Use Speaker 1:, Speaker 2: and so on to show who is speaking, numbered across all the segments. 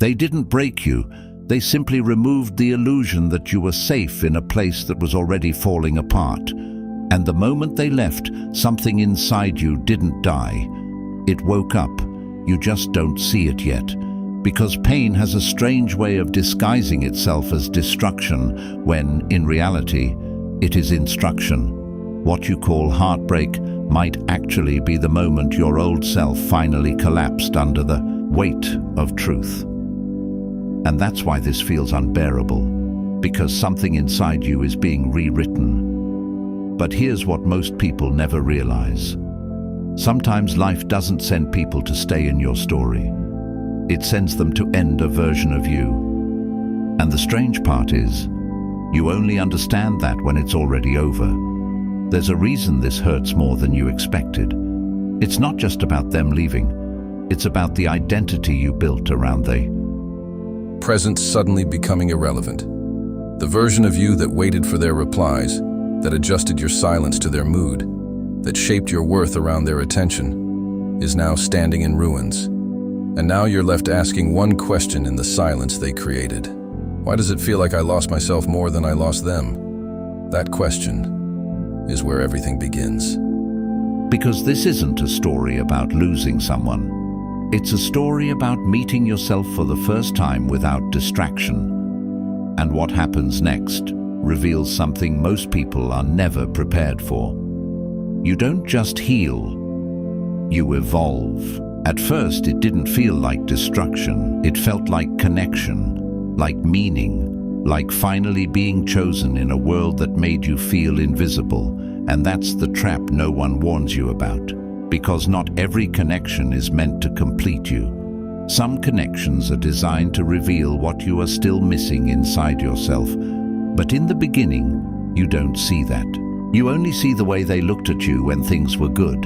Speaker 1: They didn't break you. They simply removed the illusion that you were safe in a place that was already falling apart. And the moment they left, something inside you didn't die. It woke up. You just don't see it yet. Because pain has a strange way of disguising itself as destruction when, in reality, it is instruction. What you call heartbreak might actually be the moment your old self finally collapsed under the weight of truth. And that's why this feels unbearable, because something inside you is being rewritten. But here's what most people never realize. Sometimes life doesn't send people to stay in your story. It sends them to end a version of you. And the strange part is, you only understand that when it's already over. There's a reason this hurts more than you expected. It's not just about them leaving. It's about the identity you built around the
Speaker 2: present suddenly becoming irrelevant. The version of you that waited for their replies, that adjusted your silence to their mood, that shaped your worth around their attention, is now standing in ruins. And now you're left asking one question in the silence they created. Why does it feel like I lost myself more than I lost them? That question is where everything begins.
Speaker 1: Because this isn't a story about losing someone. It's a story about meeting yourself for the first time without distraction. And what happens next reveals something most people are never prepared for. You don't just heal, you evolve. At first, it didn't feel like destruction. It felt like connection, like meaning, like finally being chosen in a world that made you feel invisible. And that's the trap no one warns you about. Because not every connection is meant to complete you. Some connections are designed to reveal what you are still missing inside yourself. But in the beginning, you don't see that. You only see the way they looked at you when things were good.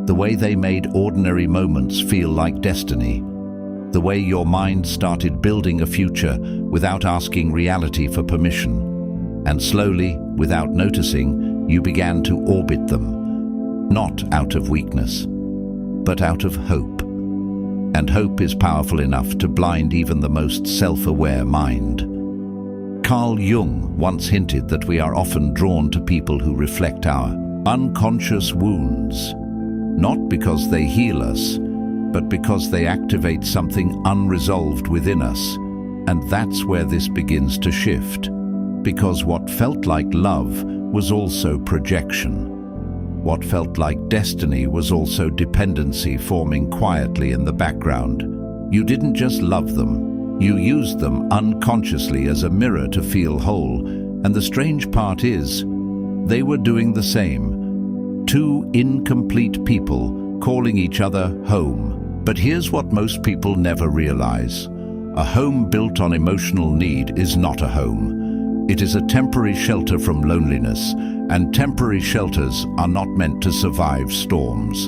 Speaker 1: The way they made ordinary moments feel like destiny. The way your mind started building a future without asking reality for permission. And slowly, without noticing, you began to orbit them. Not out of weakness, but out of hope. And hope is powerful enough to blind even the most self-aware mind. Carl Jung once hinted that we are often drawn to people who reflect our unconscious wounds. Not because they heal us, but because they activate something unresolved within us. And that's where this begins to shift. Because what felt like love was also projection. What felt like destiny was also dependency forming quietly in the background. You didn't just love them, you used them unconsciously as a mirror to feel whole. And the strange part is, they were doing the same. Two incomplete people calling each other home. But here's what most people never realize. A home built on emotional need is not a home. It is a temporary shelter from loneliness, and temporary shelters are not meant to survive storms.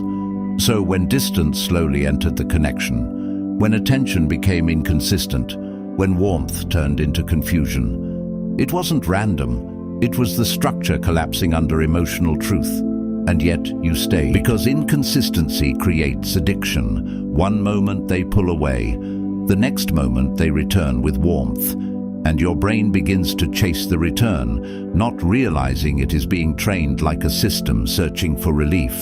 Speaker 1: So when distance slowly entered the connection, when attention became inconsistent, when warmth turned into confusion, it wasn't random. It was the structure collapsing under emotional truth. And yet you stay. Because inconsistency creates addiction. One moment they pull away, the next moment they return with warmth. And your brain begins to chase the return, not realizing it is being trained like a system searching for relief.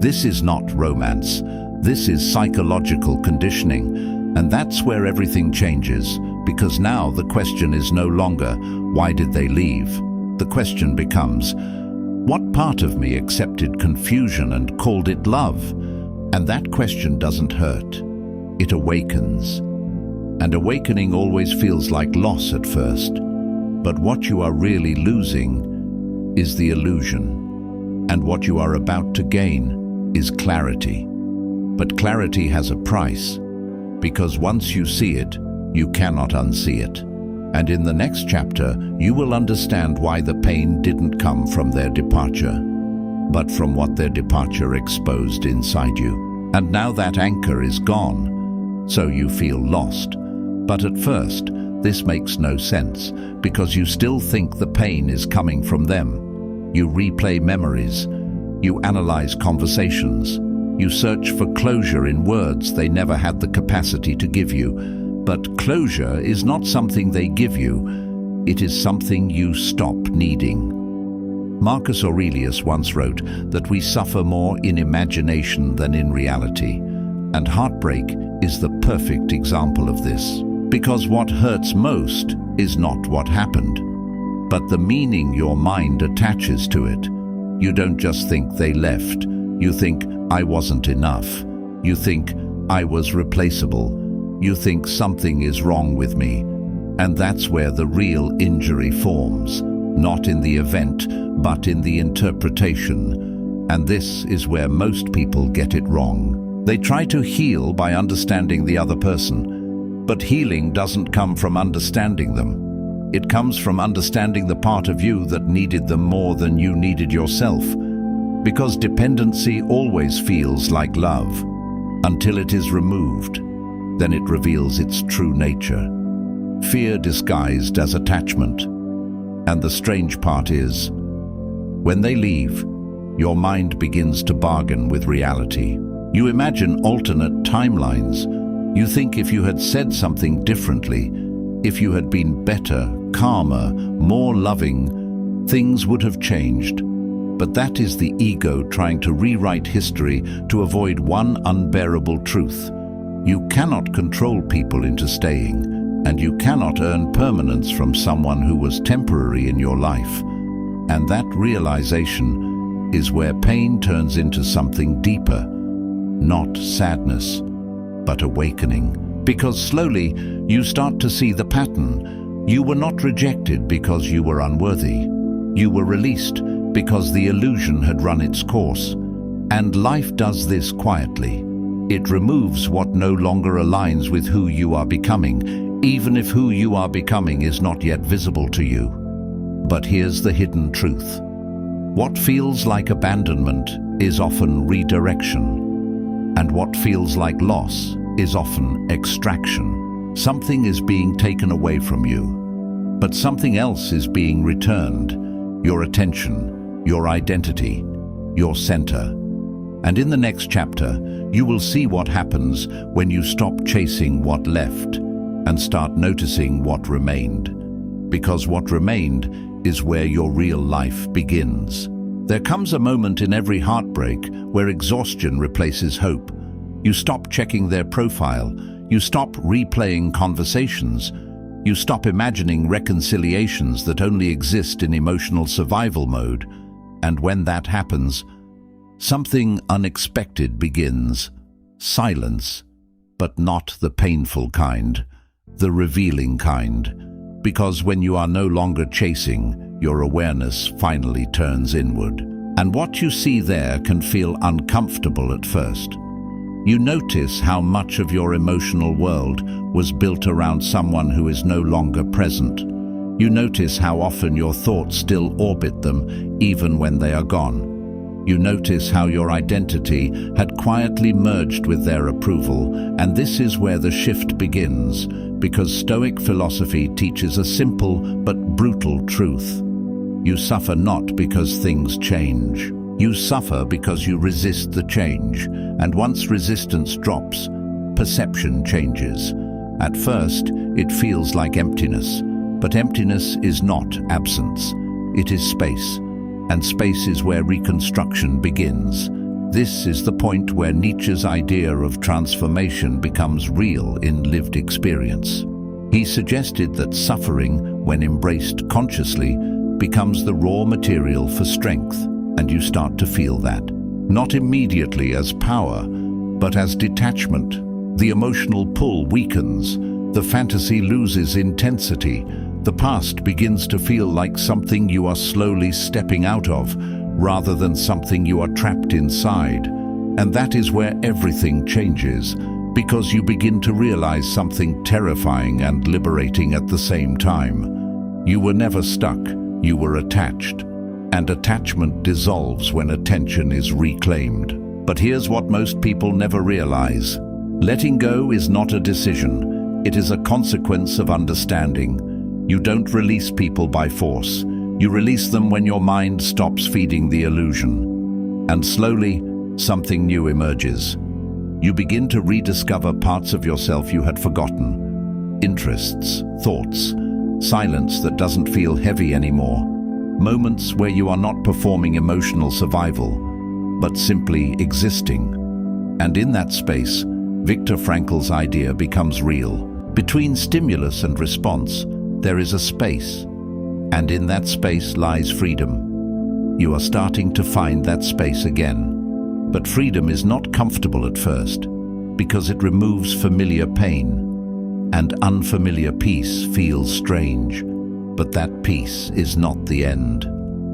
Speaker 1: This is not romance. This is psychological conditioning. And that's where everything changes. Because now the question is no longer, why did they leave? The question becomes, what part of me accepted confusion and called it love? And that question doesn't hurt. It awakens. And awakening always feels like loss at first. But what you are really losing is the illusion. And what you are about to gain is clarity. But clarity has a price. Because once you see it, you cannot unsee it. And in the next chapter, you will understand why the pain didn't come from their departure, but from what their departure exposed inside you. And now that anchor is gone, so you feel lost. But at first, this makes no sense, because you still think the pain is coming from them. You replay memories, you analyze conversations, you search for closure in words they never had the capacity to give you. But closure is not something they give you, it is something you stop needing. Marcus Aurelius once wrote that we suffer more in imagination than in reality, and heartbreak is the perfect example of this. Because what hurts most is not what happened, but the meaning your mind attaches to it. You don't just think they left, you think, I wasn't enough. You think, I was replaceable. You think something is wrong with me. And that's where the real injury forms, not in the event, but in the interpretation. And this is where most people get it wrong. They try to heal by understanding the other person, but healing doesn't come from understanding them. It comes from understanding the part of you that needed them more than you needed yourself. Because dependency always feels like love, until it is removed. Then it reveals its true nature. Fear disguised as attachment. And the strange part is, when they leave, your mind begins to bargain with reality. You imagine alternate timelines. You think if you had said something differently, if you had been better, calmer, more loving, things would have changed. But that is the ego trying to rewrite history to avoid one unbearable truth. You cannot control people into staying, and you cannot earn permanence from someone who was temporary in your life. And that realization is where pain turns into something deeper, not sadness, but awakening. Because slowly you start to see the pattern. You were not rejected because you were unworthy. You were released because the illusion had run its course. And life does this quietly. It removes what no longer aligns with who you are becoming, even if who you are becoming is not yet visible to you. But here's the hidden truth. What feels like abandonment is often redirection, and what feels like loss is often extraction. Something is being taken away from you, but something else is being returned. Your attention, your identity, your center. And in the next chapter, you will see what happens when you stop chasing what left and start noticing what remained. Because what remained is where your real life begins. There comes a moment in every heartbreak where exhaustion replaces hope. You stop checking their profile. You stop replaying conversations. You stop imagining reconciliations that only exist in emotional survival mode. And when that happens, something unexpected begins. Silence, but not the painful kind, the revealing kind. Because when you are no longer chasing, your awareness finally turns inward. And what you see there can feel uncomfortable at first. You notice how much of your emotional world was built around someone who is no longer present. You notice how often your thoughts still orbit them, even when they are gone. You notice how your identity had quietly merged with their approval, and this is where the shift begins, because Stoic philosophy teaches a simple but brutal truth. You suffer not because things change. You suffer because you resist the change, and once resistance drops, perception changes. At first, it feels like emptiness, but emptiness is not absence. It is space, and space is where reconstruction begins. This is the point where Nietzsche's idea of transformation becomes real in lived experience. He suggested that suffering, when embraced consciously, becomes the raw material for strength, and you start to feel that. Not immediately as power, but as detachment. The emotional pull weakens, the fantasy loses intensity, the past begins to feel like something you are slowly stepping out of, rather than something you are trapped inside. And that is where everything changes, because you begin to realize something terrifying and liberating at the same time. You were never stuck, you were attached. And attachment dissolves when attention is reclaimed. But here's what most people never realize. Letting go is not a decision. It is a consequence of understanding. You don't release people by force. You release them when your mind stops feeding the illusion. And slowly, something new emerges. You begin to rediscover parts of yourself you had forgotten. interests, thoughts, silence that doesn't feel heavy anymore, moments where you are not performing emotional survival, but simply existing. And in that space, Viktor Frankl's idea becomes real. Between stimulus and response, there is a space, and in that space lies freedom. You are starting to find that space again. But freedom is not comfortable at first, because it removes familiar pain, and unfamiliar peace feels strange. But that peace is not the end.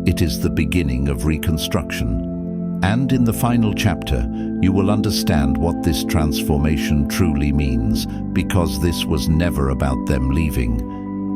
Speaker 1: It is the beginning of reconstruction. And in the final chapter, you will understand what this transformation truly means, because this was never about them leaving.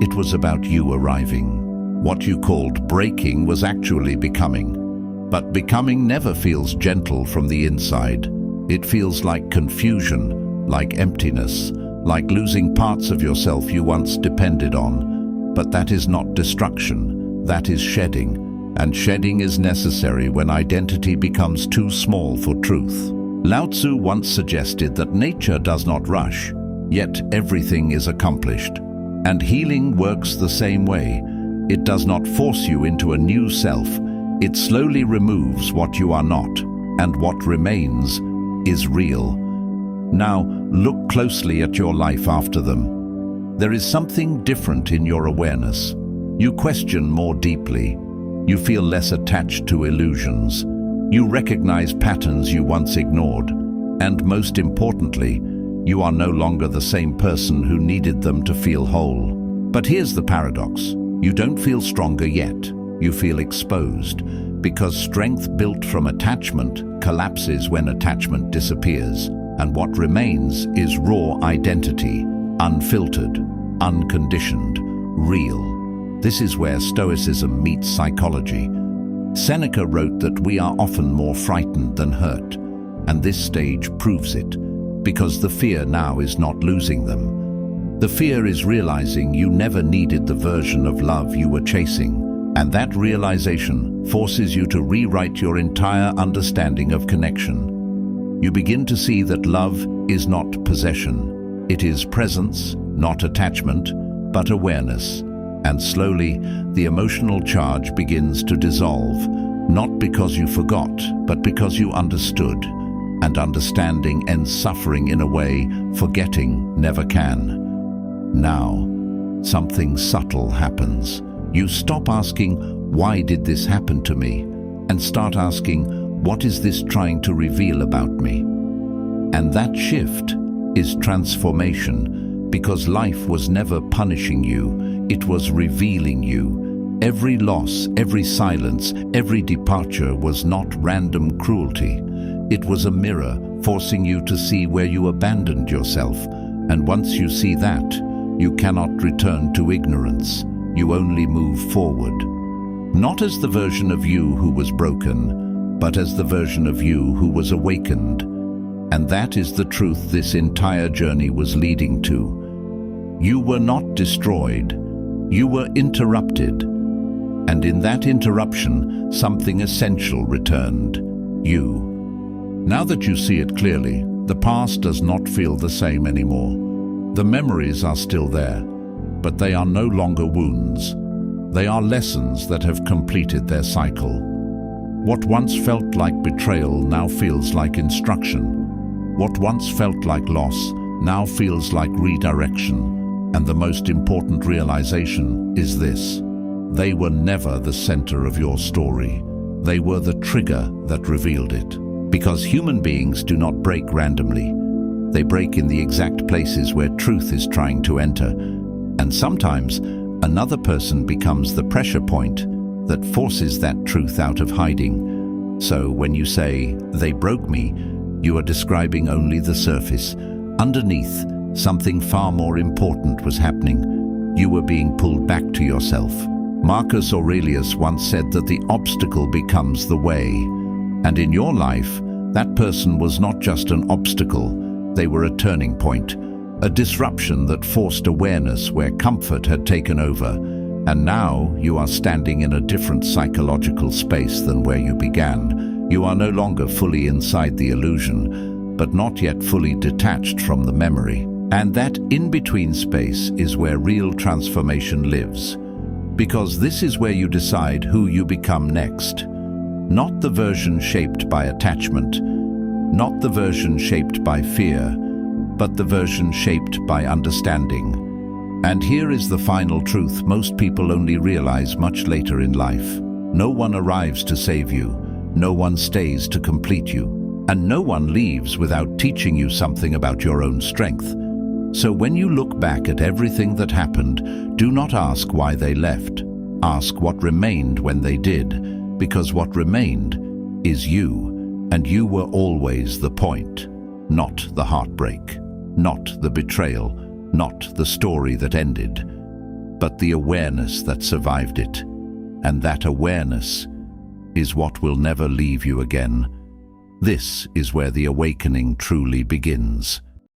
Speaker 1: It was about you arriving. What you called breaking was actually becoming. But becoming never feels gentle from the inside. It feels like confusion, like emptiness, like losing parts of yourself you once depended on. But that is not destruction, that is shedding. And shedding is necessary when identity becomes too small for truth. Lao Tzu once suggested that nature does not rush, yet everything is accomplished. And healing works the same way. It does not force you into a new self. It slowly removes what you are not, and what remains is real. Now, look closely at your life after them. There is something different in your awareness. You question more deeply. You feel less attached to illusions. You recognize patterns you once ignored. And most importantly, you are no longer the same person who needed them to feel whole. But here's the paradox. You don't feel stronger yet. You feel exposed, because strength built from attachment collapses when attachment disappears. And what remains is raw identity, unfiltered, unconditioned, real. This is where Stoicism meets psychology. Seneca wrote that we are often more frightened than hurt, and this stage proves it, because the fear now is not losing them. The fear is realizing you never needed the version of love you were chasing, and that realization forces you to rewrite your entire understanding of connection. You begin to see that love is not possession. It is presence, not attachment, but awareness. And slowly, the emotional charge begins to dissolve, not because you forgot, but because you understood. And understanding ends suffering in a way forgetting never can. Now, something subtle happens. You stop asking, "Why did this happen to me?" and start asking, "What is this trying to reveal about me?" And that shift is transformation, because life was never punishing you, it was revealing you. Every loss, every silence, every departure was not random cruelty. It was a mirror forcing you to see where you abandoned yourself. And once you see that, you cannot return to ignorance. You only move forward. Not as the version of you who was broken, but as the version of you who was awakened. And that is the truth this entire journey was leading to. You were not destroyed. You were interrupted. And in that interruption, something essential returned. You. Now that you see it clearly, the past does not feel the same anymore. The memories are still there, but they are no longer wounds. They are lessons that have completed their cycle. What once felt like betrayal now feels like instruction. What once felt like loss now feels like redirection. And the most important realization is this: they were never the center of your story. They were the trigger that revealed it. Because human beings do not break randomly. They break in the exact places where truth is trying to enter. And sometimes, another person becomes the pressure point that forces that truth out of hiding. So when you say, "They broke me," you are describing only the surface. Underneath, something far more important was happening. You were being pulled back to yourself. Marcus Aurelius once said that the obstacle becomes the way. And in your life, that person was not just an obstacle, they were a turning point. A disruption that forced awareness where comfort had taken over. And now you are standing in a different psychological space than where you began. You are no longer fully inside the illusion, but not yet fully detached from the memory. And that in-between space is where real transformation lives. Because this is where you decide who you become next. Not the version shaped by attachment, not the version shaped by fear, but the version shaped by understanding. And here is the final truth most people only realize much later in life. No one arrives to save you, no one stays to complete you, and no one leaves without teaching you something about your own strength. So when you look back at everything that happened, do not ask why they left. Ask what remained when they did, because what remained is you, and you were always the point, not the heartbreak, not the betrayal, not the story that ended, but the awareness that survived it. And that awareness is what will never leave you again. This is where the awakening truly begins.